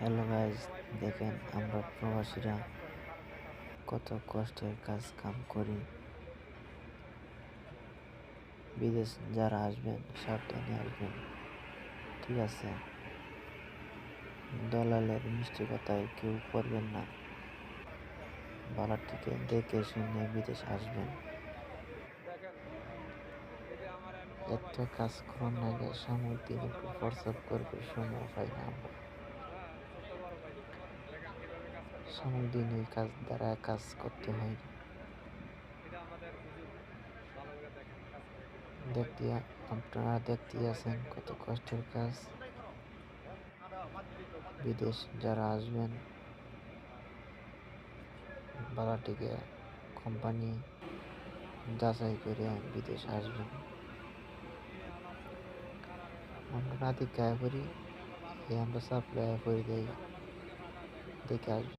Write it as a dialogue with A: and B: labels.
A: Hello guys, দেখেন আমরা প্রবাসীরা কত কষ্টের কাজ কাম করি। বিদেশ যারা আসবেন সাবধানে আসবেন, ঠিক আছে? দলালের মিষ্টি কথায় কেউ পড়বেন না। বালাটিকে দেখে শুনে বিদেশ আসবেন। এত কাজ করার নাকি সাময়িক দিন একটু ফর্সআপ করবে, সময় পাই না আমরা। সাময়িক দিন ওই কাজ দ্বারা কাজ করতে হয়। আপনারা দেখতে আছেন কত কষ্টের কাজ। বিদেশ যারা আসবেন বালাটিকে কোম্পানি যাচাই করে বিদেশ আসবেন। আমরা রাতে গায়ে করি, আমরা সাপ্লাই করে দেই, দেখে আসবেন।